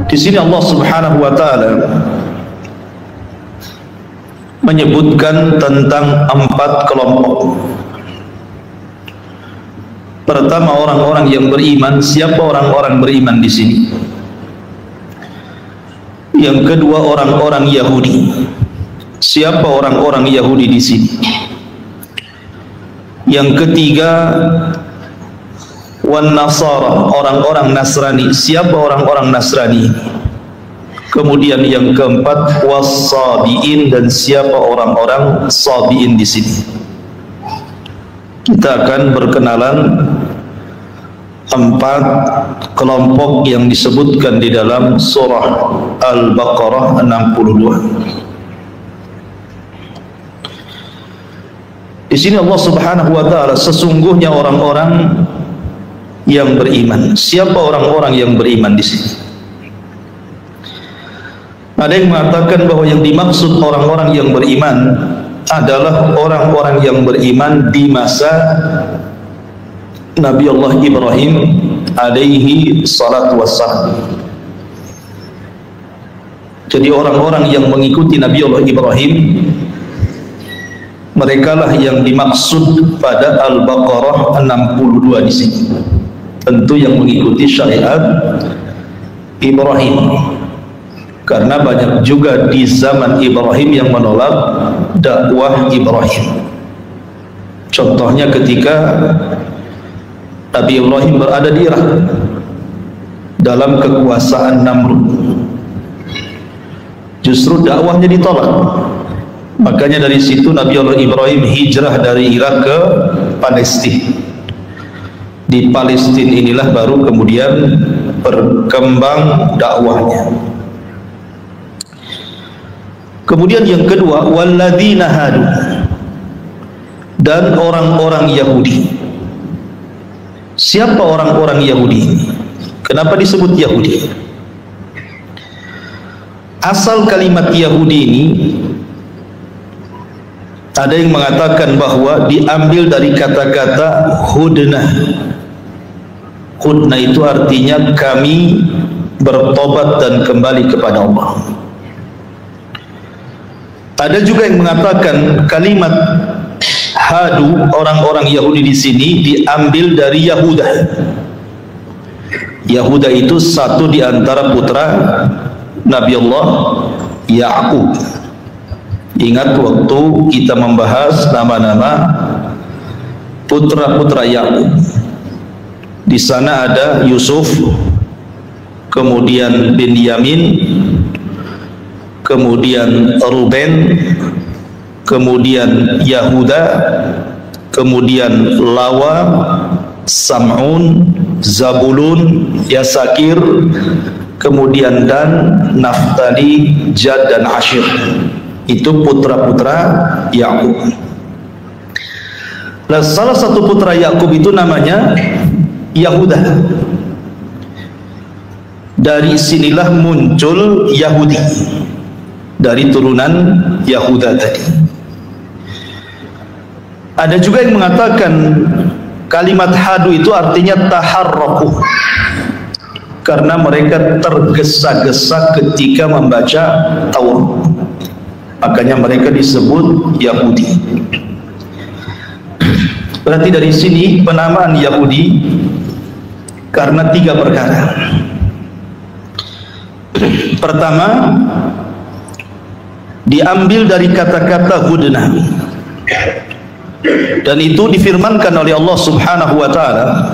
Di sini Allah Subhanahu wa taala menyebutkan tentang 4 kelompok. Pertama, orang-orang yang beriman. Siapa orang-orang beriman di sini? Yang kedua, orang-orang Yahudi. Siapa orang-orang Yahudi di sini? Yang ketiga, wan Nasara, orang-orang Nasrani. Siapa orang-orang Nasrani? Kemudian yang keempat, was-Sabiin, dan siapa orang-orang Sabiin di sini? Kita akan berkenalan 4 kelompok yang disebutkan di dalam surah Al-Baqarah 62. Di sini Allah Subhanahu wa taala, sesungguhnya orang-orang yang beriman. Siapa orang-orang yang beriman di sini? Ada yang mengatakan bahwa yang dimaksud orang-orang yang beriman adalah orang-orang yang beriman di masa Nabi Allah Ibrahim alaihi salatu wassalam. Jadi orang-orang yang mengikuti Nabi Allah Ibrahim, merekalah yang dimaksud pada Al-Baqarah 62 di sini. Tentu yang mengikuti syariat Ibrahim, karena banyak juga di zaman Ibrahim yang menolak dakwah Ibrahim. Contohnya ketika Nabi Ibrahim berada di Irak dalam kekuasaan Namrud, justru dakwahnya ditolak. Makanya dari situ Nabi Allah Ibrahim hijrah dari Irak ke Palestina. Di Palestina inilah baru kemudian berkembang dakwahnya. Kemudian yang kedua, walladzina hadu, dan orang-orang Yahudi. Siapa orang-orang Yahudi ini? Kenapa disebut Yahudi? Asal kalimat Yahudi ini, ada yang mengatakan bahwa diambil dari kata-kata hudnah. Hudnah itu artinya kami bertobat dan kembali kepada Allah. Ada juga yang mengatakan kalimat hadu, orang-orang Yahudi di sini diambil dari Yahuda. Yahuda itu satu di antara putra Nabi Allah Ya'qub. Ingat waktu kita membahas nama-nama putra-putra Ya'qub. Di sana ada Yusuf, kemudian Binyamin, kemudian Ruben, kemudian Yahuda, kemudian Lawa, Sam'un, Zabulun, Yasakir, kemudian Dan, Naftali, Jad, dan Ashir. Itu putra-putra Yakub. Nah, salah satu putra Yakub itu namanya Yahuda. Dari sinilah muncul Yahudi, dari turunan Yahuda tadi. Ada juga yang mengatakan kalimat hadu itu artinya taharraku, karena mereka tergesa-gesa ketika membaca Taurat. Makanya mereka disebut Yahudi. Berarti dari sini penamaan Yahudi karena 3 perkara. Pertama, diambil dari kata-kata hudnah, dan itu difirmankan oleh Allah Subhanahu wa taala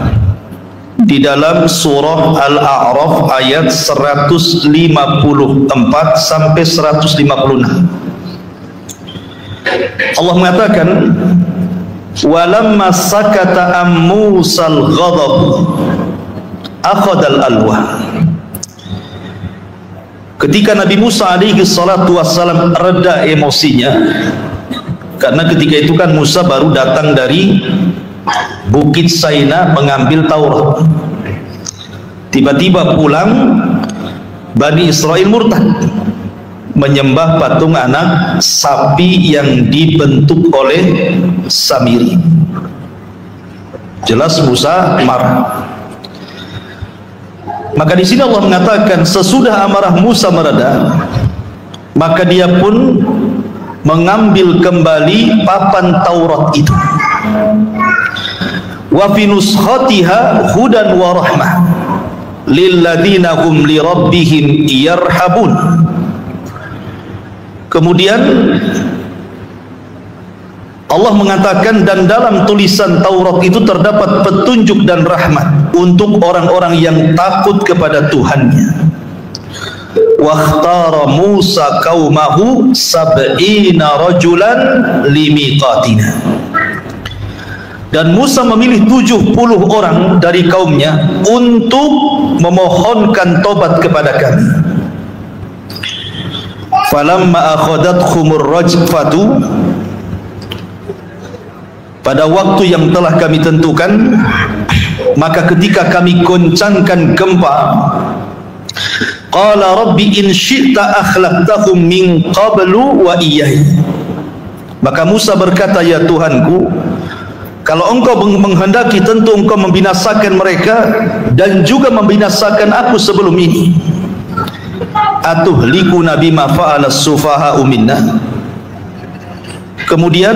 di dalam surah Al-A'raf ayat 154 sampai 156. Allah mengatakan, walamma sakata am Musal ghadab akhadal alwa. Ketika Nabi Musa alaihi salatu wassalam reda emosinya, karena ketika itu kan Musa baru datang dari Bukit Saina mengambil Taurat. Tiba-tiba pulang, Bani Israel murtad, menyembah patung anak sapi yang dibentuk oleh Samiri. Jelas Musa marah. Maka di sini Allah mengatakan sesudah amarah Musa mereda, maka dia pun mengambil kembali papan Taurat itu. Wa fi nuskhatiha hudan wa rahmah lil ladzina hum li rabbihim yarhabun. Kemudian Allah mengatakan, dan dalam tulisan Taurat itu terdapat petunjuk dan rahmat untuk orang-orang yang takut kepada Tuhannya. Wakhtara Musa qaumahu sab'ina rajulan limiqatina. Dan Musa memilih 70 orang dari kaumnya untuk memohonkan tobat kepada kami. Falamma akhadathumur rajfatu, pada waktu yang telah kami tentukan, maka ketika kami goncangkan gempa, qala rabbi in syi'ta akhlaqtahum min qablu wa iyyai. Maka Musa berkata, ya Tuhanku, kalau engkau menghendaki, tentu engkau membinasakan mereka dan juga membinasakan aku sebelum ini. Atuhlikuna bima fa'ala as-sufaha'u minna. Kemudian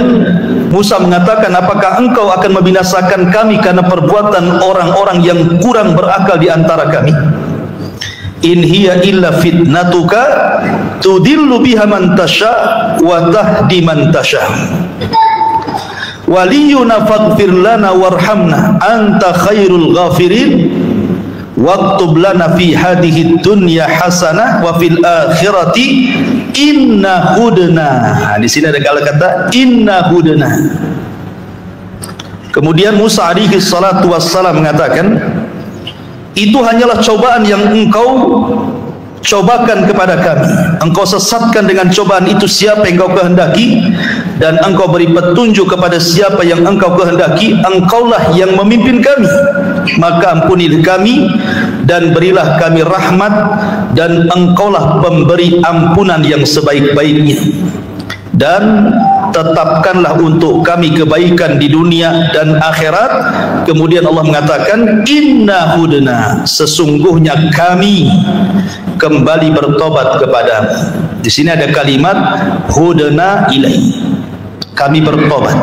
Musa mengatakan, apakah engkau akan membinasakan kami karena perbuatan orang-orang yang kurang berakal di antara kami? In hiya illa fitnatuka tudillu biha man tasha wa tahdi man tasha. Waliyuna faghfir lana warhamna anta khairul ghafirin waktub lana fi hadhihi dunya hasanah wa fil akhirati inna hudna. Di sini ada kata inna hudna. Kemudian Musa alaihi salatu wassalam mengatakan, itu hanyalah cobaan yang engkau cobakan kepada kami. Engkau sesatkan dengan cobaan itu siapa yang engkau kehendaki, dan engkau beri petunjuk kepada siapa yang engkau kehendaki. Engkaulah yang memimpin kami, maka ampunilah kami dan berilah kami rahmat, dan engkaulah pemberi ampunan yang sebaik-baiknya. Dan tetapkanlah untuk kami kebaikan di dunia dan akhirat. Kemudian Allah mengatakan, inna hudna, sesungguhnya kami kembali bertobat kepadamu. Di sini ada kalimat hudna ilai, kami bertobat.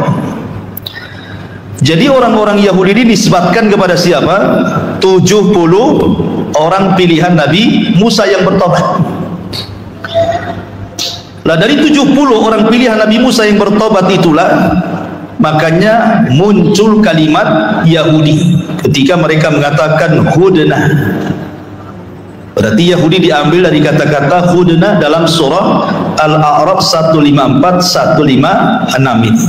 Jadi orang-orang Yahudi ini disebutkan kepada siapa? 70 orang pilihan Nabi Musa yang bertobat. Lah dari 70 orang pilihan Nabi Musa yang bertobat itulah makanya muncul kalimat Yahudi ketika mereka mengatakan hudna. Berarti Yahudi diambil dari kata-kata hudna dalam surah Al-A'raf 154 156 ini.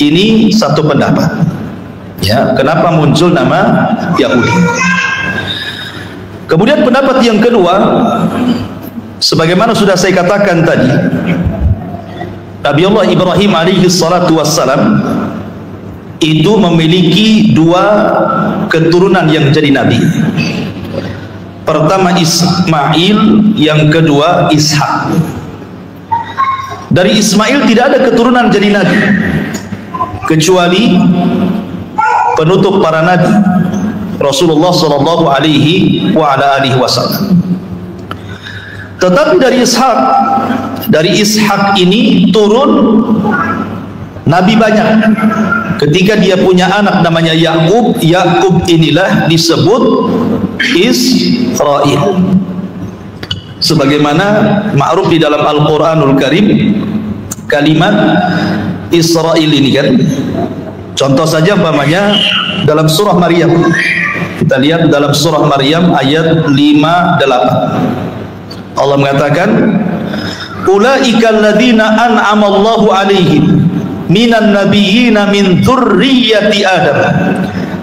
Ini satu pendapat. Ya, kenapa muncul nama Yahudi? Kemudian pendapat yang kedua, sebagaimana sudah saya katakan tadi, Nabi Allah Ibrahim alaihi salatu wassalam itu memiliki dua keturunan yang jadi nabi. Pertama Ismail, yang kedua Ishak. Dari Ismail tidak ada keturunan jadi nabi kecuali penutup para nabi, Rasulullah sallallahu alaihi wa ala alihi wasallam. Tetapi dari Ishak ini turun nabi banyak. Ketika dia punya anak namanya Yakub, Yakub inilah disebut Israel. Sebagaimana ma'ruf di dalam Al-Qur'anul Karim kalimat Israel ini kan. Contoh saja umpamanya dalam surah Maryam. Kita lihat dalam surah Maryam ayat 58. Allah mengatakan, ulaika alladzina an'ama Allahu 'alaihim minan nabiyyina min dzurriyyati Adam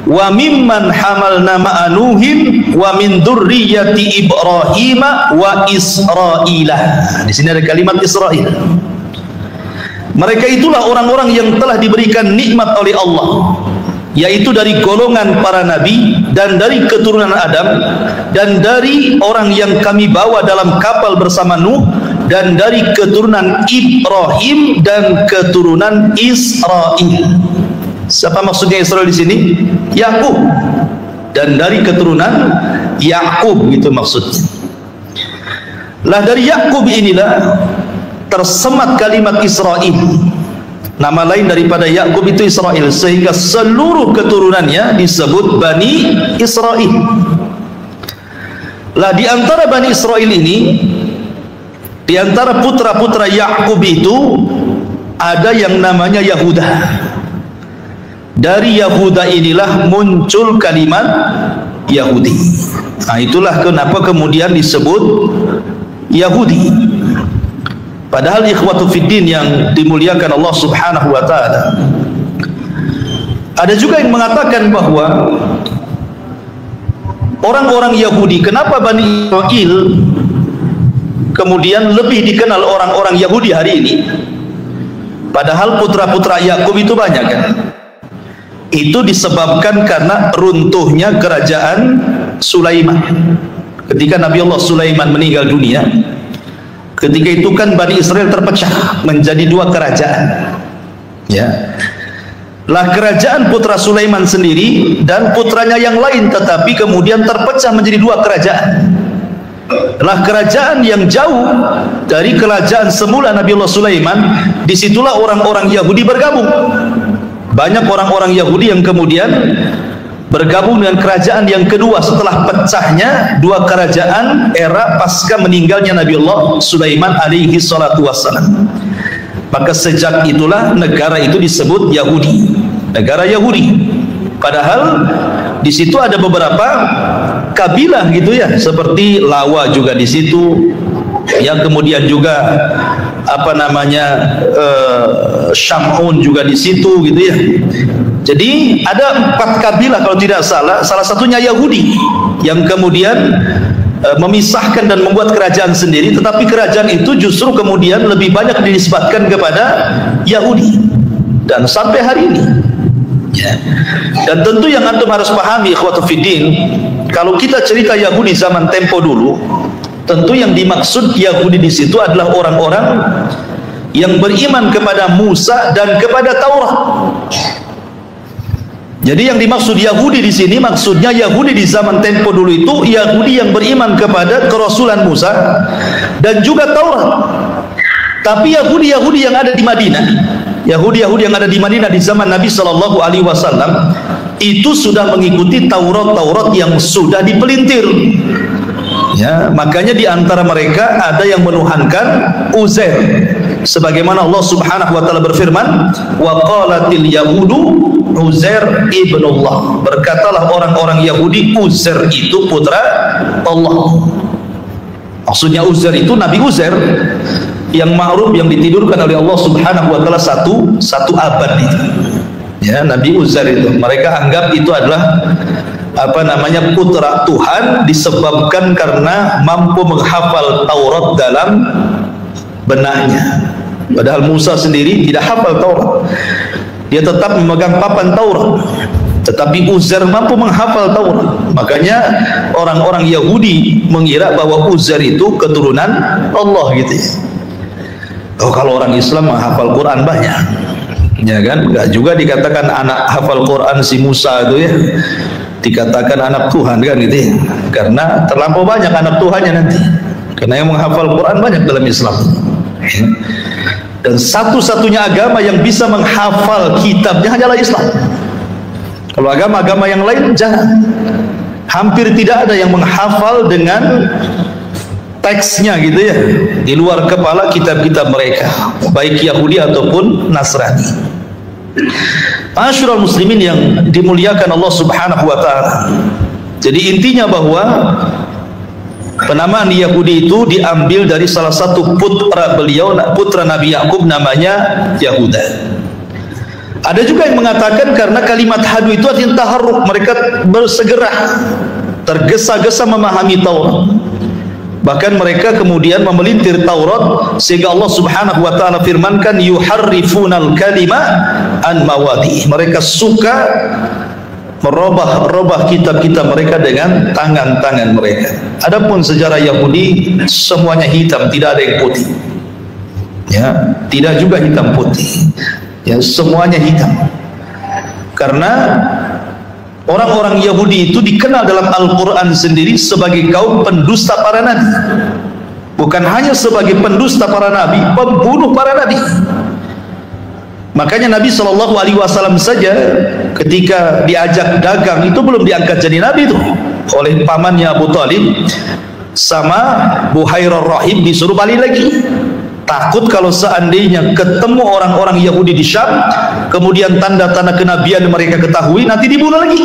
wa mimman hamalna ma'a Nuhin wa min dzurriyyati Ibrahim wa Israila. Di sini ada kalimat Israel. Mereka itulah orang-orang yang telah diberikan nikmat oleh Allah, yaitu dari golongan para nabi dan dari keturunan Adam dan dari orang yang kami bawa dalam kapal bersama Nuh dan dari keturunan Ibrahim dan keturunan Israel. Siapa maksudnya Israel di sini? Yakub. Dan dari keturunan Yakub, gitu maksudnya. Lah dari Yakub inilah tersemat kalimat Israil. Nama lain daripada Yakub itu Israel, sehingga seluruh keturunannya disebut Bani Israel. Lah di antara Bani Israel ini, di antara putra-putra Yakub itu ada yang namanya Yahuda. Dari Yahuda inilah muncul kalimat Yahudi. Nah, itulah kenapa kemudian disebut Yahudi. Padahal ikhwatu fiddin yang dimuliakan Allah Subhanahu wa taala, ada juga yang mengatakan bahwa orang-orang Yahudi, kenapa Bani Israil kemudian lebih dikenal orang-orang Yahudi hari ini, padahal putra-putra Yakub itu banyak kan? Itu disebabkan karena runtuhnya kerajaan Sulaiman. Ketika Nabi Allah Sulaiman meninggal dunia, ketika itu kan Bani Israel terpecah menjadi dua kerajaan, ya. Lah kerajaan putra Sulaiman sendiri dan putranya yang lain, tetapi kemudian terpecah menjadi dua kerajaan. Lah kerajaan yang jauh dari kerajaan semula Nabi Allah Sulaiman, disitulah orang-orang Yahudi bergabung. Banyak orang-orang Yahudi yang kemudian bergabung dengan kerajaan yang kedua setelah pecahnya dua kerajaan era pasca meninggalnya Nabi Allah Sulaiman alaihi salatu wassalam. Maka sejak itulah negara itu disebut Yahudi, negara Yahudi. Padahal di situ ada beberapa kabilah gitu ya, seperti Lawa juga di situ, yang kemudian juga apa namanya Syamun juga di situ gitu ya. Jadi ada 4 kabilah kalau tidak salah, salah satunya Yahudi yang kemudian memisahkan dan membuat kerajaan sendiri, tetapi kerajaan itu justru kemudian lebih banyak dinisbatkan kepada Yahudi dan sampai hari ini ya. Dan tentu yang antum harus pahami ikhwatu fiddin, kalau kita cerita Yahudi zaman tempo dulu, tentu yang dimaksud Yahudi di situ adalah orang-orang yang beriman kepada Musa dan kepada Taurat. Jadi yang dimaksud Yahudi di sini, maksudnya Yahudi di zaman tempo dulu itu Yahudi yang beriman kepada kerasulan Musa dan juga Taurat. Tapi Yahudi-Yahudi yang ada di Madinah, Yahudi-Yahudi yang ada di Madinah di zaman Nabi Shallallahu Alaihi Wasallam itu sudah mengikuti Taurat-Taurat yang sudah dipelintir. Ya, makanya di antara mereka ada yang menuhankan Uzair, sebagaimana Allah Subhanahu wa taala berfirman, wa qalatil yahudu Uzair ibnullah. Berkatalah orang-orang Yahudi Uzair itu putra Allah. Maksudnya Uzair itu Nabi Uzair yang ma'ruf, yang ditidurkan oleh Allah Subhanahu wa taala satu abad itu. Ya, Nabi Uzair itu mereka anggap itu adalah apa namanya putra Tuhan, disebabkan karena mampu menghafal Taurat dalam benaknya. Padahal Musa sendiri tidak hafal Taurat, dia tetap memegang papan Taurat, tetapi Uzair mampu menghafal Taurat. Makanya orang-orang Yahudi mengira bahwa Uzair itu keturunan Allah gitu ya. Oh, kalau orang Islam menghafal Quran banyak, ya kan? Enggak juga dikatakan anak hafal Quran si Musa itu ya, dikatakan anak Tuhan kan gitu ya, karena terlampau banyak anak Tuhannya nanti, karena yang menghafal Quran banyak dalam Islam. Dan satu-satunya agama yang bisa menghafal kitabnya hanyalah Islam. Kalau agama-agama yang lain jarang, hampir tidak ada yang menghafal dengan teksnya gitu ya, di luar kepala kitab-kitab mereka, baik Yahudi ataupun Nasrani. Ma'asyiral muslimin yang dimuliakan Allah Subhanahu wa taala. Jadi intinya bahwa penamaan Yahudi itu diambil dari salah satu putra beliau, putra Nabi Yakub, namanya Yahuda. Ada juga yang mengatakan karena kalimat hadu itu artinya taharruk, mereka bersegera, tergesa-gesa memahami Taurat. Bahkan mereka kemudian memelintir Taurat, sehingga Allah Subhanahu wa taala firmankan yuharrifunal kalima an mawadi. Mereka suka merubah kitab-kitab mereka dengan tangan-tangan mereka. Adapun sejarah Yahudi semuanya hitam, tidak ada yang putih. Ya, tidak juga hitam putih. Ya, semuanya hitam. Karena orang-orang Yahudi itu dikenal dalam Al-Quran sendiri sebagai kaum pendusta para nabi. Bukan hanya sebagai pendusta para nabi, pembunuh para nabi. Makanya Nabi SAW saja ketika diajak dagang itu belum diangkat jadi nabi itu oleh pamannya Abu Talib, sama Buhairah Rahib disuruh balik lagi. Takut kalau seandainya ketemu orang-orang Yahudi di Syam, kemudian tanda-tanda kenabian mereka ketahui, nanti dibunuh lagi.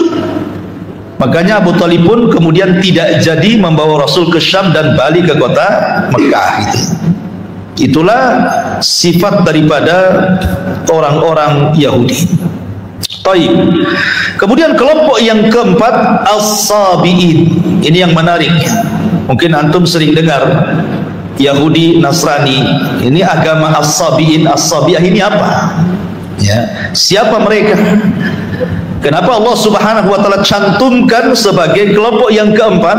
Makanya Abu Talib pun kemudian tidak jadi membawa Rasul ke Syam dan balik ke kota Mekah. Itulah sifat daripada orang-orang Yahudi. Taib. Kemudian kelompok yang keempat, As-Sabi'in. Ini yang menarik. Mungkin antum sering dengar Yahudi, Nasrani. Ini agama As-Sabi'in. As-Sabi'ah ini apa? Ya, siapa mereka? Kenapa Allah Subhanahu wa taala cantumkan sebagai kelompok yang keempat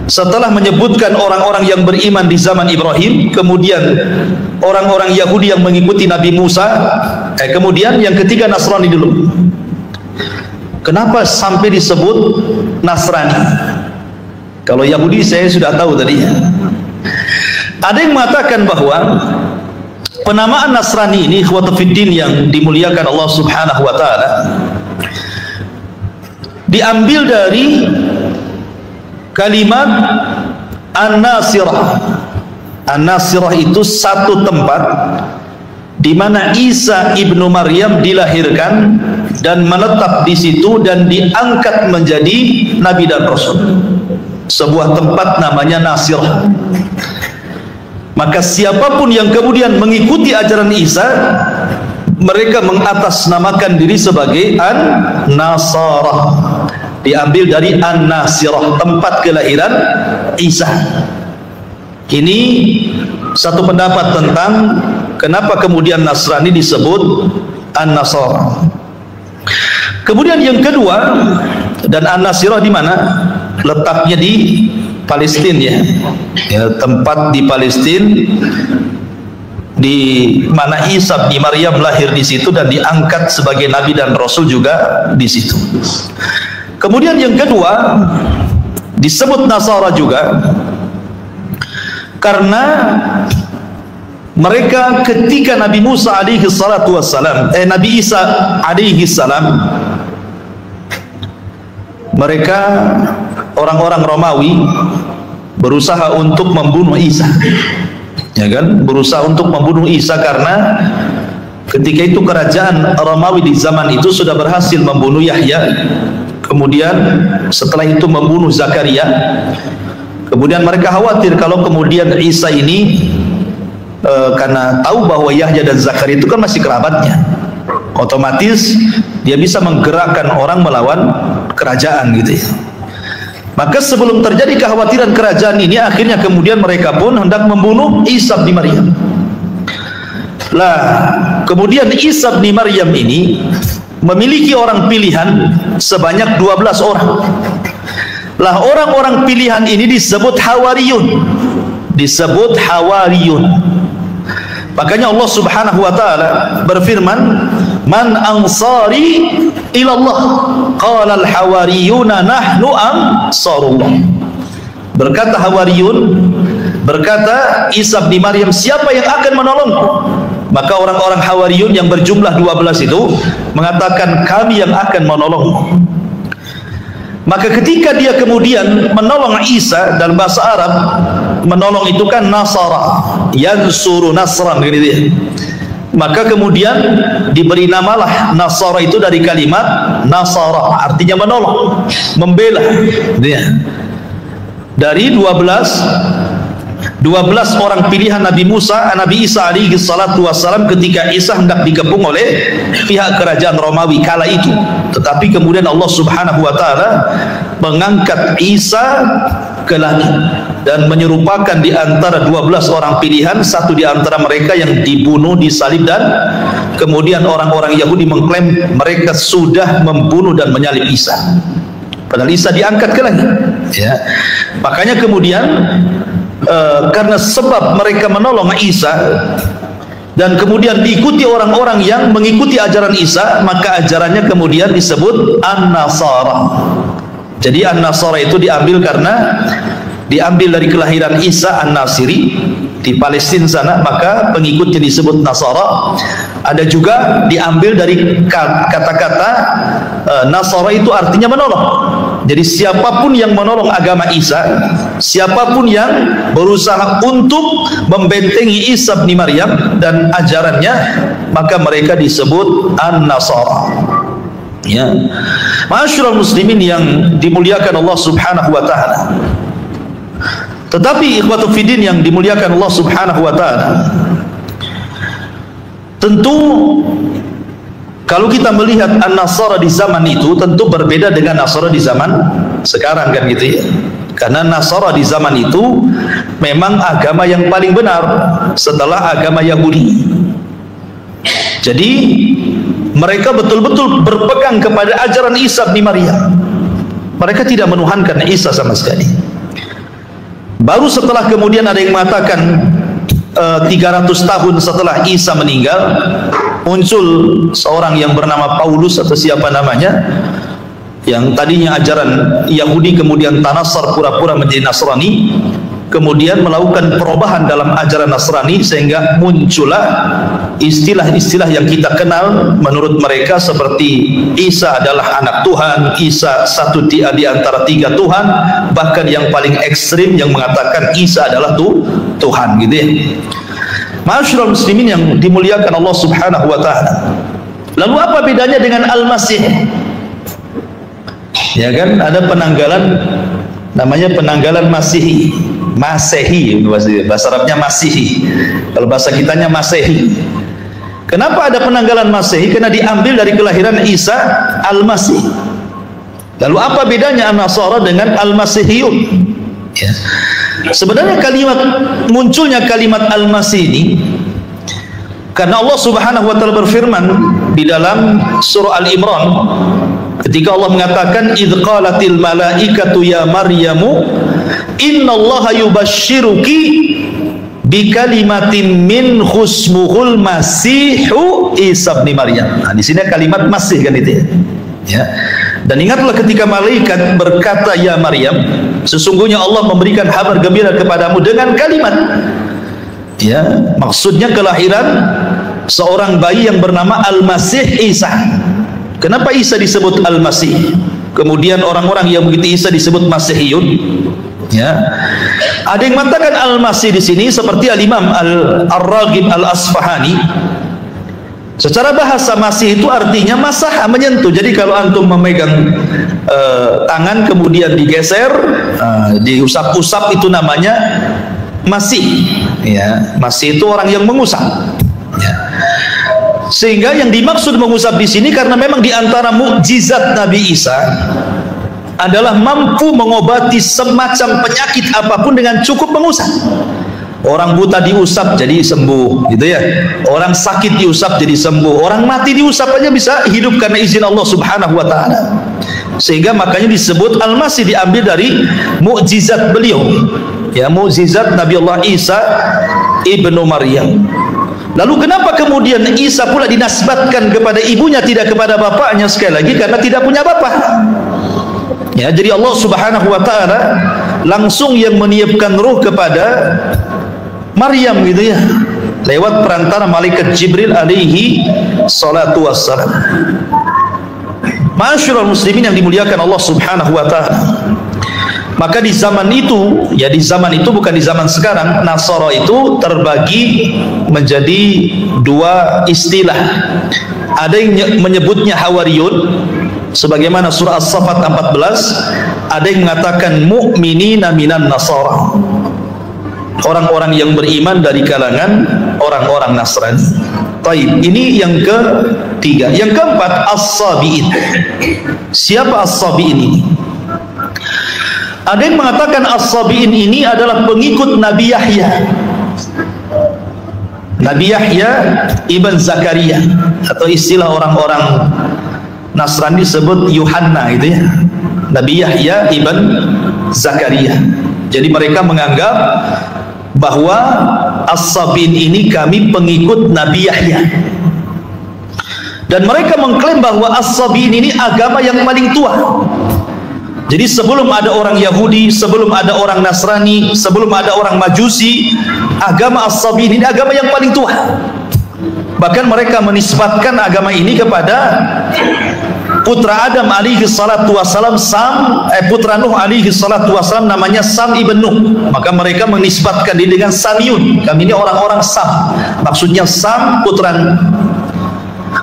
setelah menyebutkan orang-orang yang beriman di zaman Ibrahim, kemudian orang-orang Yahudi yang mengikuti Nabi Musa, kemudian yang ketiga Nasrani dulu. Kenapa sampai disebut Nasrani? Kalau Yahudi saya sudah tahu tadi. Ada yang mengatakan bahwa penamaan Nasrani ini ikhwatufiddin yang dimuliakan Allah Subhanahu wa taala diambil dari kalimat An-Nasirah. An-Nasirah itu satu tempat di mana Isa ibnu Maryam dilahirkan dan menetap di situ dan diangkat menjadi nabi dan rasul. Sebuah tempat namanya Nasirah. Maka siapapun yang kemudian mengikuti ajaran Isa, mereka mengatasnamakan diri sebagai An-Nasarah. Diambil dari An-Nasirah, tempat kelahiran Isa. Ini satu pendapat tentang kenapa kemudian Nasrani disebut An-Nasarah. Kemudian yang kedua, dan An-Nasirah di mana? Letaknya di Palestina, ya, tempat di Palestina di mana Isa bin Maryam lahir di situ dan diangkat sebagai nabi dan rasul juga di situ. Kemudian yang kedua disebut Nasara juga karena mereka ketika Nabi Musa alaihi salatu wassalam, Nabi Isa alaihi salam, mereka orang-orang Romawi berusaha untuk membunuh Isa, ya kan? Berusaha untuk membunuh Isa karena ketika itu kerajaan Romawi di zaman itu sudah berhasil membunuh Yahya, kemudian setelah itu membunuh Zakaria. Kemudian mereka khawatir kalau kemudian Isa ini karena tahu bahwa Yahya dan Zakaria itu kan masih kerabatnya, otomatis dia bisa menggerakkan orang melawan kerajaan gitu ya. Maka sebelum terjadi kekhawatiran kerajaan ini, akhirnya kemudian mereka pun hendak membunuh Isa bin Maryam. Lah, kemudian Isa bin Maryam ini memiliki orang pilihan sebanyak 12 orang. Lah, orang-orang pilihan ini disebut Hawariyun. Disebut Hawariyun. Makanya Allah Subhanahu wa taala berfirman, "Man ansari ila Allah?" Qala al-hawariyuna nahnu ansarullah. Berkata Hawariyun, berkata Isa bin Maryam, siapa yang akan menolongku? Maka orang-orang Hawariyun yang berjumlah 12 itu mengatakan, kami yang akan menolongmu. Maka ketika dia kemudian menolong Isa, dalam bahasa Arab menolong itu kan nasara, yansuru nasran gitu ya. Maka kemudian diberi namalah Nasara itu dari kalimat Nasara, artinya menolong, membela ya. Dari 12 orang pilihan Nabi Musa, Nabi Isa alaihi salatu wassalam ketika Isa hendak dikepung oleh pihak kerajaan Romawi kala itu. Tetapi kemudian Allah Subhanahu wa taala mengangkat Isa ke langit dan menyerupakan di antara 12 orang pilihan satu di antara mereka yang dibunuh, disalib, dan kemudian orang-orang Yahudi mengklaim mereka sudah membunuh dan menyalib Isa. Padahal Isa diangkat ke langit ya. Makanya kemudian karena sebab mereka menolong Isa, dan kemudian diikuti orang-orang yang mengikuti ajaran Isa, maka ajarannya kemudian disebut An-Nasara. Jadi An-Nasara itu diambil dari kelahiran Isa An-Nasiri di Palestina sana, maka pengikutnya disebut Nasara. Ada juga diambil dari kata-kata Nasara itu artinya menolong. Jadi siapapun yang menolong agama Isa, siapapun yang berusaha untuk membentengi Isa bin Maryam dan ajarannya, maka mereka disebut An-Nasara. Ya, ma'asyiral muslimin yang dimuliakan Allah Subhanahu wa taala. Tetapi ikhwatu fiddin yang dimuliakan Allah Subhanahu wa taala, tentu kalau kita melihat An-Nasara di zaman itu tentu berbeda dengan Nasara di zaman sekarang, kan gitu ya. Karena Nasara di zaman itu memang agama yang paling benar setelah agama Yahudi. Jadi mereka betul-betul berpegang kepada ajaran Isa bin Maryam. Mereka tidak menuhankan Isa sama sekali. Baru setelah kemudian ada yang mengatakan 300 tahun setelah Isa meninggal, muncul seorang yang bernama Paulus atau siapa namanya, yang tadinya ajaran Yahudi kemudian tanasar, pura-pura menjadi Nasrani, kemudian melakukan perubahan dalam ajaran Nasrani, sehingga muncullah istilah-istilah yang kita kenal menurut mereka, seperti Isa adalah anak Tuhan, Isa satu di antara 3 Tuhan, bahkan yang paling ekstrim yang mengatakan Isa adalah Tuhan, gitu ya. Ma'asyiral muslimin yang dimuliakan Allah Subhanahu wa taala. Lalu apa bedanya dengan Al-Masih? Ya kan, ada penanggalan namanya penanggalan Masehi. Masehi bahasa Arabnya Masihi. Kalau bahasa kitanya Masehi. Kenapa ada penanggalan Masehi? Karena diambil dari kelahiran Isa Al-Masih. Lalu apa bedanya An-Nasara dengan Al-Masihiyun? Ya. Sebenarnya munculnya kalimat Al-Masih ini karena Allah Subhanahu wa taala berfirman di dalam surah Al-Imran ketika Allah mengatakan idz qalatil malaikatu ya Maryamu innallaha yubashshiruki bi kalimatin min husmuhul masihu Isa bin Maryam. Nah, di sini kalimat masih kan itu ya. Ya. Dan ingatlah ketika malaikat berkata ya Maryam, sesungguhnya Allah memberikan kabar gembira kepadamu dengan kalimat. Ya, maksudnya kelahiran seorang bayi yang bernama Al-Masih Isa. Kenapa Isa disebut Al-Masih? Kemudian orang-orang yang begitu Isa disebut Masihiyun. Ya. Ada yang mengatakan Al-Masih di sini seperti Al-Imam Al-Raghib Al-Asfahani. Secara bahasa Masih itu artinya masah, menyentuh. Jadi kalau antum memegang tangan kemudian digeser, diusap-usap, itu namanya Masih. Ya, Masih itu orang yang mengusap. Ya. Sehingga yang dimaksud mengusap di sini karena memang di antara mukjizat Nabi Isa adalah mampu mengobati semacam penyakit apapun dengan cukup mengusap. Orang buta diusap jadi sembuh, gitu ya. Orang sakit diusap jadi sembuh. Orang mati diusap aja bisa hidup karena izin Allah Subhanahu wa taala. Sehingga makanya disebut Al-Masih, diambil dari mukjizat beliau. Ya, mukjizat Nabi Allah Isa ibnu Maryam. Lalu kenapa kemudian Isa pula dinasbatkan kepada ibunya, tidak kepada bapaknya? Sekali lagi karena tidak punya bapak. Ya, jadi Allah Subhanahu wa taala langsung yang meniupkan ruh kepada Maryam, gitu ya, lewat perantara malaikat Jibril alaihi salatu wassalam. Ma'asyiral muslimin yang dimuliakan Allah Subhanahu wa taala. Maka di zaman itu, ya di zaman itu bukan di zaman sekarang, Nasara itu terbagi menjadi 2 istilah. Ada yang menyebutnya Hawariyun sebagaimana surah As-Saffat 14, ada yang mengatakan mu'minina minan Nasara, orang-orang yang beriman dari kalangan orang-orang Nasrani. Taib, ini yang ketiga. Yang keempat, As-Sabi'in. Siapa As-Sabi'in ini? Ada yang mengatakan As-Sabi'in ini adalah pengikut Nabi Yahya. Nabi Yahya ibn Zakaria, atau istilah orang-orang Nasrani disebut Yuhanna, gitu ya. Nabi Yahya ibn Zakaria. Jadi mereka menganggap bahwa As-Sabiin ini kami pengikut Nabi Yahya. Dan mereka mengklaim bahwa As-Sabiin ini agama yang paling tua. Jadi sebelum ada orang Yahudi, sebelum ada orang Nasrani, sebelum ada orang Majusi, agama As-Sabiin ini agama yang paling tua. Bahkan mereka menisbatkan agama ini kepada putra Adam alaihi salatu wassalam, putra Nuh alaihi salatu wassalam, namanya Sam ibn Nuh. Maka mereka menisbatkan diri dengan Samiyun. Kami ini orang-orang Sam. Maksudnya Sam putra Nuh.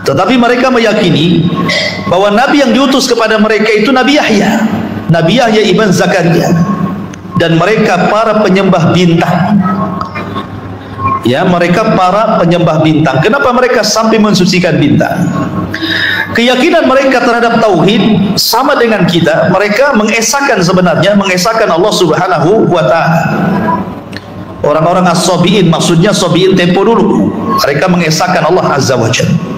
Tetapi mereka meyakini bahwa Nabi yang diutus kepada mereka itu Nabi Yahya, Nabi Yahya ibn Zakaria, dan mereka para penyembah bintang. Ya, mereka para penyembah bintang. Kenapa mereka sampai mensucikan bintang? Keyakinan mereka terhadap tauhid sama dengan kita. Mereka mengesahkan, sebenarnya mengesahkan Allah Subhanahu wa ta'ala. Orang-orang As-Sabiin, maksudnya Sabiin tempo dulu, mereka mengesahkan Allah Azza wa Jalla.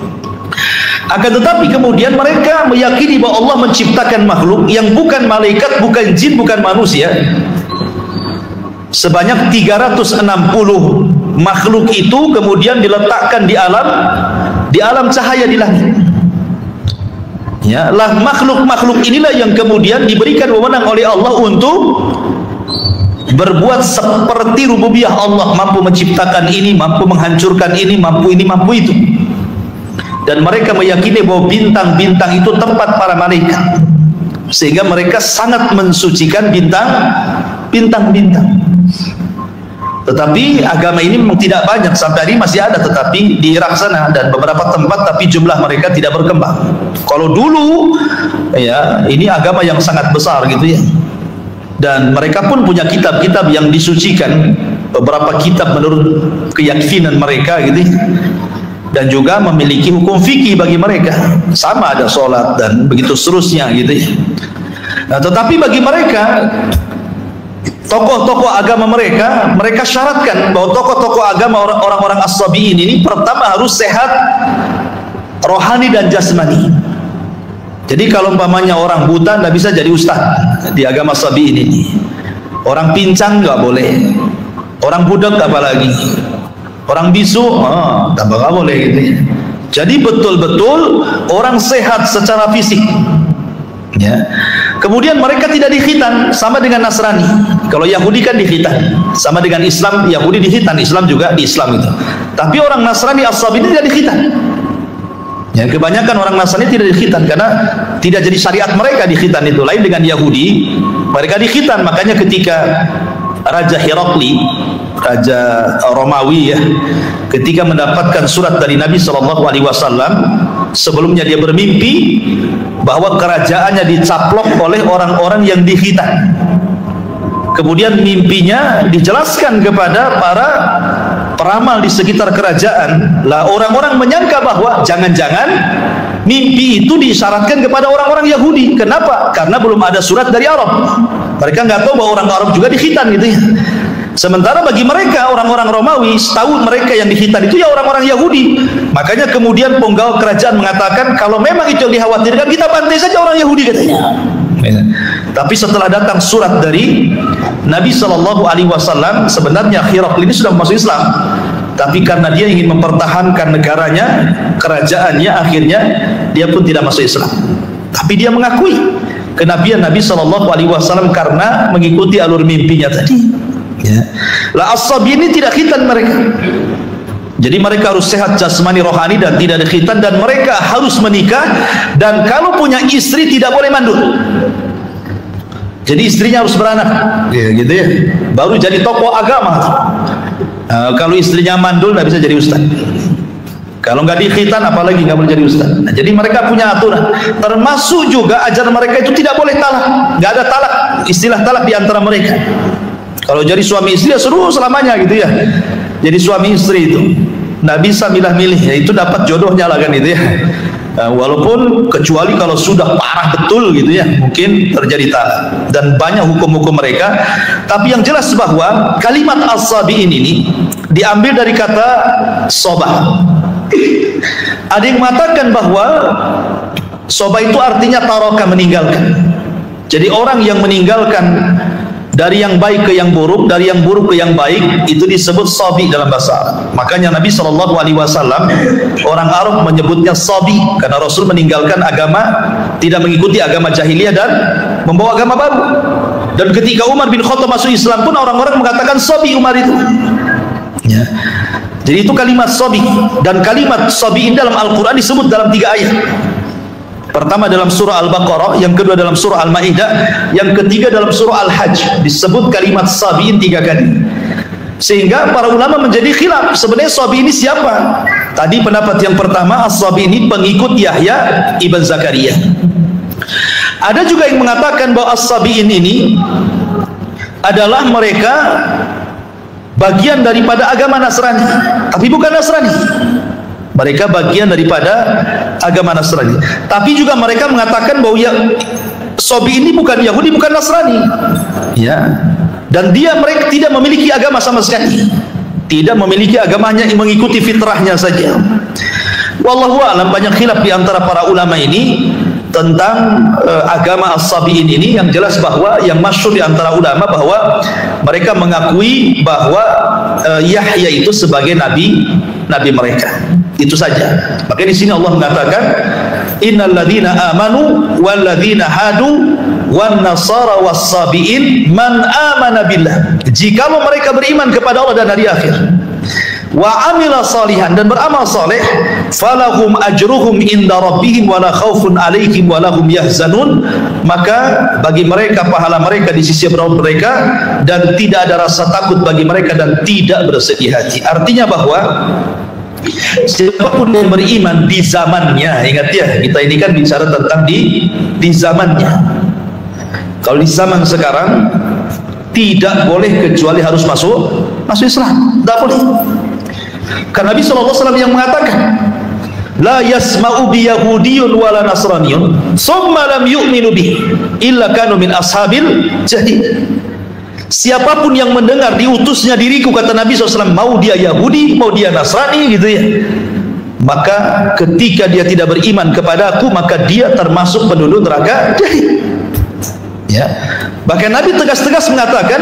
Akan tetapi kemudian mereka meyakini bahwa Allah menciptakan makhluk yang bukan malaikat, bukan jin, bukan manusia. Sebanyak 360 makhluk itu kemudian diletakkan di alam cahaya di langit. Ya, lah makhluk-makhluk inilah yang kemudian diberikan wewenang oleh Allah untuk berbuat seperti rububiyah Allah, mampu menciptakan ini, mampu menghancurkan ini, mampu ini, mampu itu. Dan mereka meyakini bahwa bintang-bintang itu tempat para malaikat, sehingga mereka sangat mensucikan bintang-bintang. Tetapi agama ini memang tidak banyak, sampai hari masih ada, tetapi di Irak sana dan beberapa tempat, tapi jumlah mereka tidak berkembang. Kalau dulu ya, ini agama yang sangat besar gitu ya. Dan mereka pun punya kitab-kitab yang disucikan, beberapa kitab menurut keyakinan mereka gitu ya. Dan juga memiliki hukum fikih bagi mereka, sama ada sholat dan begitu seterusnya gitu ya. Nah, tetapi bagi mereka, tokoh-tokoh agama mereka syaratkan bahwa tokoh-tokoh agama orang-orang As-Sabiin ini pertama harus sehat rohani dan jasmani. Jadi kalau umpamanya orang buta tidak bisa jadi ustaz di agama Sabiin ini. Orang pincang nggak boleh, orang budak apalagi, orang bisu tak boleh gitu ya. Jadi betul-betul orang sehat secara fisik ya. Kemudian mereka tidak dikhitan, sama dengan Nasrani. Kalau Yahudi kan dikhitan, sama dengan Islam. Yahudi dikhitan, Islam juga di Islam itu. Tapi orang Nasrani As-Sabiin tidak dikhitan. Ya, kebanyakan orang Nasrani tidak dikhitan karena tidak jadi syariat mereka dikhitan itu. Lain dengan Yahudi, mereka dikhitan. Makanya ketika Raja Herakli, Raja Romawi ya, ketika mendapatkan surat dari Nabi SAW, sebelumnya dia bermimpi bahwa kerajaannya dicaplok oleh orang-orang yang dikhitan. Kemudian mimpinya dijelaskan kepada para peramal di sekitar kerajaan. Lah orang-orang menyangka bahwa jangan-jangan mimpi itu disyaratkan kepada orang-orang Yahudi. Kenapa? Karena belum ada surat dari Arab. Mereka nggak tahu bahwa orang Arab juga dikhitan gitu ya. Sementara bagi mereka orang-orang Romawi, setahu mereka yang dikhitan itu ya orang-orang Yahudi. Makanya kemudian penggawa kerajaan mengatakan kalau memang itu yang dikhawatirkan, kita bantai saja orang Yahudi katanya. Tapi setelah datang surat dari Nabi SAW, sebenarnya Herakli ini sudah masuk Islam. Tapi karena dia ingin mempertahankan negaranya, kerajaannya, akhirnya dia pun tidak masuk Islam. Tapi dia mengakui kenabian Nabi SAW karena mengikuti alur mimpinya tadi. Ya. Lah As-Sabiin ini tidak khitan mereka. Jadi mereka harus sehat jasmani rohani dan tidak ada khitan, dan mereka harus menikah, dan kalau punya istri tidak boleh mandul. Jadi istrinya harus beranak, ya, gitu ya. Baru jadi tokoh agama. Kalau istrinya mandul tidak bisa jadi ustaz. Kalau nggak dikhitan apalagi nggak boleh jadi ustaz. Nah, jadi mereka punya aturan. Termasuk juga ajaran mereka itu tidak boleh talak. Nggak ada talak, istilah talak di antara mereka. Kalau jadi suami istri ya seru selamanya gitu ya. Jadi suami istri itu nggak bisa milah-milih, ya itu dapat jodohnya lah kan itu ya. Walaupun kecuali kalau sudah parah betul gitu ya, mungkin terjadi talak. Dan banyak hukum-hukum mereka. Tapi yang jelas bahwa kalimat As-Sabiin ini diambil dari kata sobah. Ada yang mengatakan bahwa sobah itu artinya taraka, meninggalkan. Jadi orang yang meninggalkan dari yang baik ke yang buruk, dari yang buruk ke yang baik, itu disebut sabi dalam bahasa Arab. Makanya Nabi SAW, orang Arab menyebutnya sabi, karena Rasul meninggalkan agama, tidak mengikuti agama jahiliyah dan membawa agama baru. Dan ketika Umar bin Khattab masuk Islam pun orang-orang mengatakan sabi Umar itu. Ya. Jadi itu kalimat sabi, dan kalimat sabi ini dalam Al-Quran disebut dalam 3 ayat. Pertama dalam surah Al-Baqarah, yang kedua dalam surah Al-Ma'idah, yang ketiga dalam surah Al-Hajj. Disebut kalimat sabiin 3 kali. Sehingga para ulama menjadi khilaf, sebenarnya sabi ini siapa? Tadi pendapat yang pertama, as-sabi ini pengikut Yahya ibn Zakaria. Ada juga yang mengatakan bahwa as-sabiin ini adalah mereka bagian daripada agama Nasrani, tapi bukan Nasrani. Mereka bagian daripada agama Nasrani, tapi juga mereka mengatakan bahwa ya, sabi ini bukan Yahudi, bukan Nasrani, ya. Dan mereka tidak memiliki agama sama sekali, tidak memiliki agamanya, mengikuti fitrahnya saja. Wallahu a'lam, banyak khilaf di antara para ulama ini tentang agama as-sabiin ini. Yang jelas bahwa yang masyhur di antara ulama bahwa mereka mengakui bahwa Yahya itu sebagai nabi mereka. Itu saja. Makanya di sini Allah mengatakan innal ladzina amanu wal ladzina hadu wan nasara was sabiin man amana billah. Jikalau mereka beriman kepada Allah dan hari akhir, wa amila salihan, dan beramal saleh, falahum ajruhum inda rabbihim wala khaufun alaihim wala hum yahzanun, maka bagi mereka pahala mereka di sisi Rabb mereka, dan tidak ada rasa takut bagi mereka dan tidak bersedih hati. Artinya bahwa siapapun yang beriman di zamannya, ingat ya, kita ini kan bicara tentang di zamannya. Kalau di zaman sekarang tidak boleh kecuali harus masuk Islam, tidak boleh. Karena Nabi SAW yang mengatakan la yasma'u bi yahudiyyun wala nasraniyyun summa lam yu'minu bih illa kanu min ashabil jahil. Siapapun yang mendengar diutusnya diriku, kata Nabi SAW, mau dia Yahudi, mau dia Nasrani gitu ya, maka ketika dia tidak beriman kepada aku, maka dia termasuk penduduk neraka jahil. Ya. Bahkan Nabi tegas-tegas mengatakan,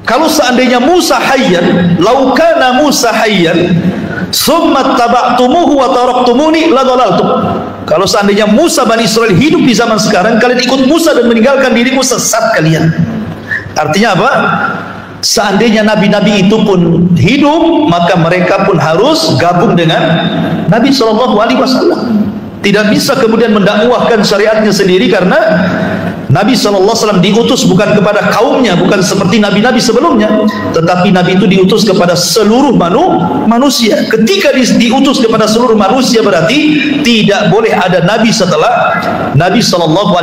kalau seandainya Musa hayyan, lau kana Musa hayyan summa taba'tumuhu wa taraktumuni la dhalaltum. Kalau seandainya Musa Bani Israel hidup di zaman sekarang, kalian ikut Musa dan meninggalkan dirimu, sesat kalian. Artinya apa? Seandainya nabi-nabi itu pun hidup, maka mereka pun harus gabung dengan Nabi SAW. Tidak bisa kemudian mendakwahkan syariatnya sendiri, karena Nabi SAW diutus bukan kepada kaumnya, bukan seperti nabi-nabi sebelumnya, tetapi Nabi itu diutus kepada seluruh manusia. Ketika diutus kepada seluruh manusia, berarti tidak boleh ada nabi setelah Nabi SAW,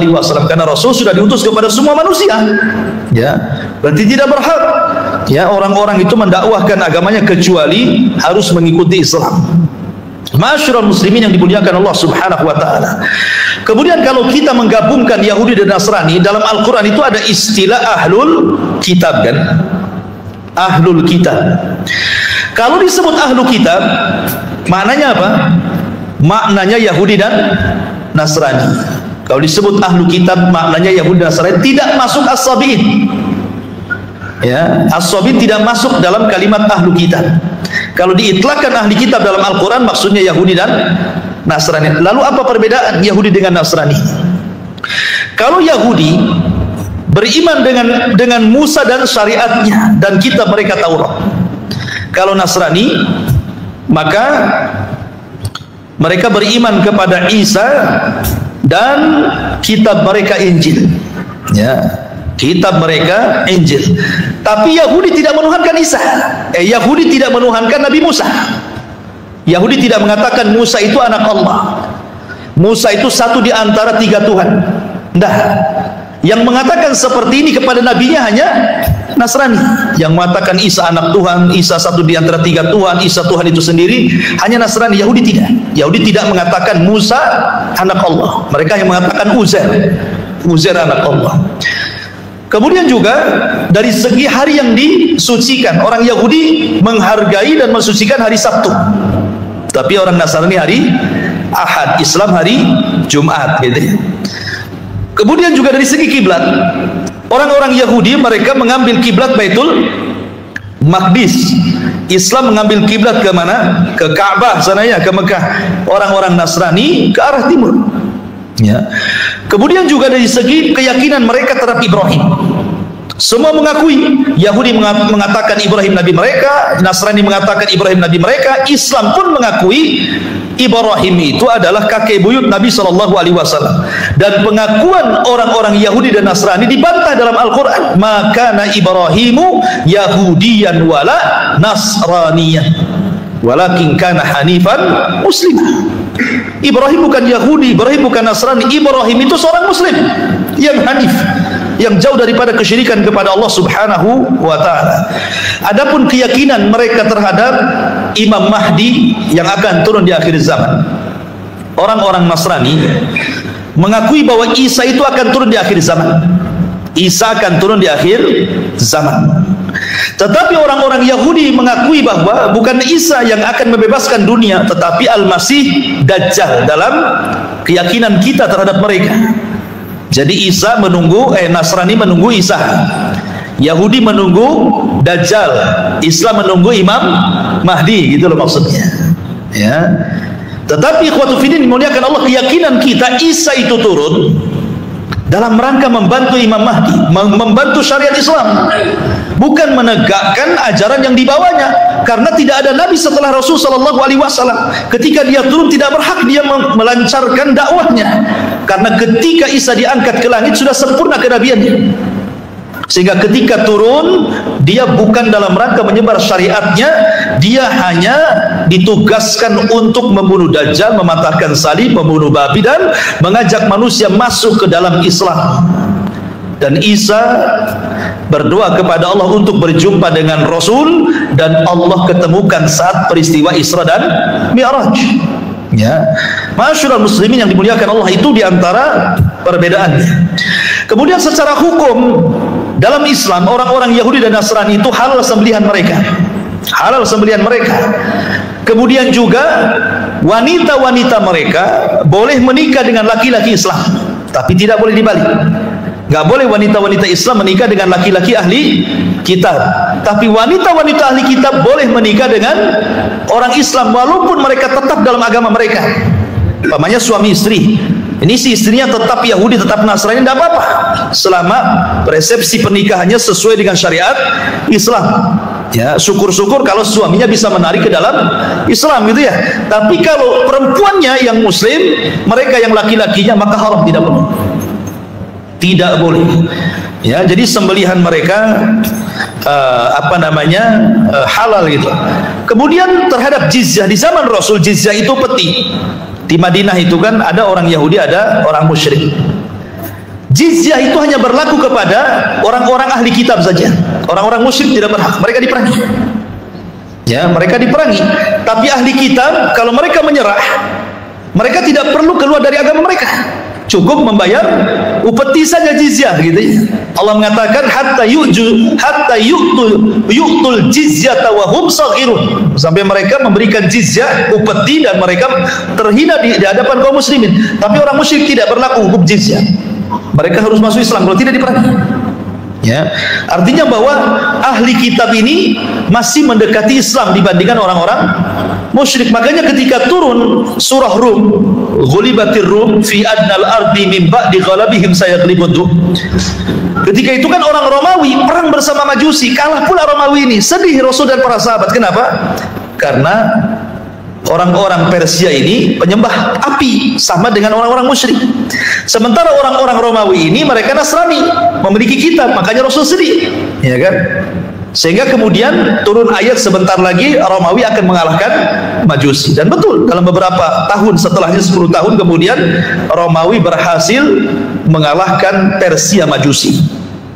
karena Rasul sudah diutus kepada semua manusia. Ya, berarti tidak berhak ya orang-orang itu mendakwahkan agamanya kecuali harus mengikuti Islam. Masyarul muslimin yang dimuliakan Allah Subhanahu wa taala. Kemudian kalau kita menggabungkan Yahudi dan Nasrani, dalam Al-Qur'an itu ada istilah ahlul kitab kan? Ahlul kitab. Kalau disebut ahlul kitab, maknanya apa? Maknanya Yahudi dan Nasrani. Kalau disebut ahlul kitab, maknanya Yahudi dan Nasrani, tidak masuk as-sabiin. Ya, as-sabiin tidak masuk dalam kalimat ahlul kitab. Kalau diitlakkan ahli kitab dalam Al-Quran, maksudnya Yahudi dan Nasrani. Lalu apa perbedaan Yahudi dengan Nasrani? Kalau Yahudi beriman dengan Musa dan syariatnya dan kitab mereka Taurat. Kalau Nasrani, maka mereka beriman kepada Isa dan kitab mereka Injil. Ya, kitab mereka Injil. Tapi Yahudi tidak menuhankan Isa. Yahudi tidak menuhankan Nabi Musa. Yahudi tidak mengatakan Musa itu anak Allah. Musa itu satu di antara 3 Tuhan. Nah, yang mengatakan seperti ini kepada nabinya hanya Nasrani. Yang mengatakan Isa anak Tuhan, Isa satu di antara 3 Tuhan, Isa Tuhan itu sendiri, hanya Nasrani. Yahudi tidak. Yahudi tidak mengatakan Musa anak Allah. Mereka yang mengatakan Uzair anak Allah. Kemudian juga dari segi hari yang disucikan, orang Yahudi menghargai dan mensucikan hari Sabtu, tapi orang Nasrani hari Ahad, Islam hari Jumat gitu. Kemudian juga dari segi kiblat, Orang-orang Yahudi mereka mengambil kiblat Baitul Maqdis. Islam mengambil kiblat ke mana? Ke Ka'bah sananya, ke Mekah. Orang-orang Nasrani ke arah timur. Ya. Kemudian juga dari segi keyakinan mereka terhadap Ibrahim. Semua mengakui, Yahudi mengatakan Ibrahim Nabi mereka, Nasrani mengatakan Ibrahim Nabi mereka, Islam pun mengakui Ibrahim itu adalah kakek buyut Nabi SAW. Dan pengakuan orang-orang Yahudi dan Nasrani dibantah dalam Al-Quran. Maka na Ibrahimu Yahudiyan wala Nasraniyah, walakin kana hanifan muslimah. Ibrahim bukan Yahudi, Ibrahim bukan Nasrani. Ibrahim itu seorang Muslim yang hanif, yang jauh daripada kesyirikan kepada Allah Subhanahu wa ta'ala. Adapun keyakinan mereka terhadap Imam Mahdi yang akan turun di akhir zaman, orang-orang Nasrani mengakui bahwa Isa itu akan turun di akhir zaman. Isa akan turun di akhir zaman. Tetapi orang-orang Yahudi mengakui bahwa bukan Isa yang akan membebaskan dunia, tetapi Al-Masih Dajjal dalam keyakinan kita terhadap mereka. Jadi Isa menunggu, Nasrani menunggu Isa, Yahudi menunggu Dajjal, Islam menunggu Imam Mahdi, gitu loh maksudnya. Ya. Tetapi ikhwatu fiddin dimuliakan Allah, keyakinan kita Isa itu turun dalam rangka membantu Imam Mahdi, membantu syariat Islam, bukan menegakkan ajaran yang dibawanya. Karena tidak ada Nabi setelah Rasul Sallallahu Alaihi Wasallam. Ketika dia turun tidak berhak dia melancarkan dakwahnya. Karena ketika Isa diangkat ke langit sudah sempurna kenabiannya. Sehingga ketika turun dia bukan dalam rangka menyebar syariatnya, dia hanya ditugaskan untuk membunuh Dajjal, mematahkan salib, membunuh babi, dan mengajak manusia masuk ke dalam Islam. Dan Isa berdoa kepada Allah untuk berjumpa dengan Rasul, dan Allah ketemukan saat peristiwa Isra dan Mi'raj. Ya, masyaallah muslimin yang dimuliakan Allah, itu diantara perbedaannya. Kemudian secara hukum dalam Islam, orang-orang Yahudi dan Nasrani itu halal sembelihan mereka, halal sembelihan mereka. Kemudian juga wanita-wanita mereka boleh menikah dengan laki-laki Islam, tapi tidak boleh dibalik. Nggak boleh wanita-wanita Islam menikah dengan laki-laki ahli kitab, tapi wanita-wanita ahli kitab boleh menikah dengan orang Islam walaupun mereka tetap dalam agama mereka. Umpamanya suami istri, ini si istrinya tetap Yahudi, tetap Nasrani, tidak apa-apa selama resepsi pernikahannya sesuai dengan syariat Islam. Ya, syukur-syukur kalau suaminya bisa menarik ke dalam Islam, gitu ya. Tapi kalau perempuannya yang Muslim, mereka yang laki-lakinya, maka haram, tidak boleh. Tidak boleh. Ya, jadi sembelihan mereka halal gitu. Kemudian terhadap jizyah di zaman Rasul, jizyah itu peti. Di Madinah itu kan ada orang Yahudi, ada orang musyrik. Jizyah itu hanya berlaku kepada orang-orang ahli kitab saja. Orang-orang musyrik tidak berhak, mereka diperangi. Ya, mereka diperangi. Tapi ahli kitab kalau mereka menyerah, mereka tidak perlu keluar dari agama mereka. Cukup membayar upeti saja jizyah, gitu ya. Allah mengatakan hatta yu'tul jizyata wa hum saghirun, sampai mereka memberikan jizyah, upeti, dan mereka terhina di hadapan kaum muslimin. Tapi orang musyrik tidak berlaku hukum jizyah. Mereka harus masuk Islam, kalau tidak diperangi. Ya, artinya bahwa ahli kitab ini masih mendekati Islam dibandingkan orang-orang musyrik. Makanya ketika turun surah Rum, ghulibatir Rum fi adnal ardi min ba'di ghalabihim sayaglibun, ketika itu kan orang Romawi perang bersama Majusi, kalah pula Romawi ini. Sedih Rasul dan para sahabat. Kenapa? Karena orang-orang Persia ini penyembah api, sama dengan orang-orang musyrik. Sementara orang-orang Romawi ini mereka Nasrani, memiliki kitab, makanya Rasul sedih, ya kan? Sehingga kemudian turun ayat sebentar lagi Romawi akan mengalahkan Majusi. Dan betul, dalam beberapa tahun setelahnya, 10 tahun kemudian, Romawi berhasil mengalahkan Persia Majusi.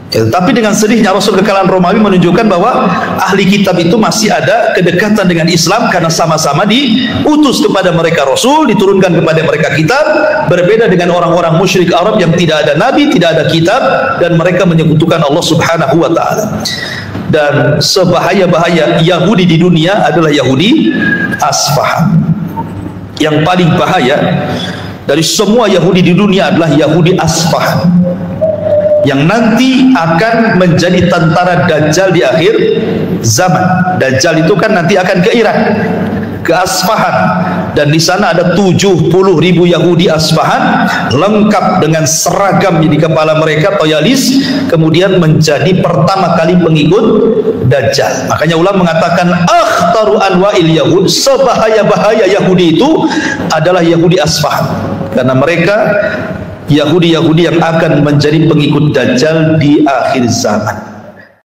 Ya, tapi dengan sedihnya Rasul kekalahan Romawi menunjukkan bahwa ahli kitab itu masih ada kedekatan dengan Islam, karena sama-sama diutus kepada mereka Rasul, diturunkan kepada mereka kitab. Berbeda dengan orang-orang musyrik Arab yang tidak ada nabi, tidak ada kitab, dan mereka menyekutukan Allah Subhanahu wa ta'ala. Dan sebahaya-bahaya Yahudi di dunia adalah Yahudi Asfahan. Yang paling bahaya dari semua Yahudi di dunia adalah Yahudi Asfahan. yang nanti akan menjadi tentara Dajjal di akhir zaman. Dajjal itu kan nanti akan ke Irak, ke Asfahan, dan di sana ada 70.000 Yahudi Asfahan lengkap dengan seragam di kepala mereka, toyalis, kemudian menjadi pertama kali pengikut Dajjal. Makanya ulama mengatakan akhtaru anwa'il Yahud, sebahaya-bahaya Yahudi itu adalah Yahudi Asfahan, karena mereka Yahudi-Yahudi yang akan menjadi pengikut Dajjal di akhir zaman.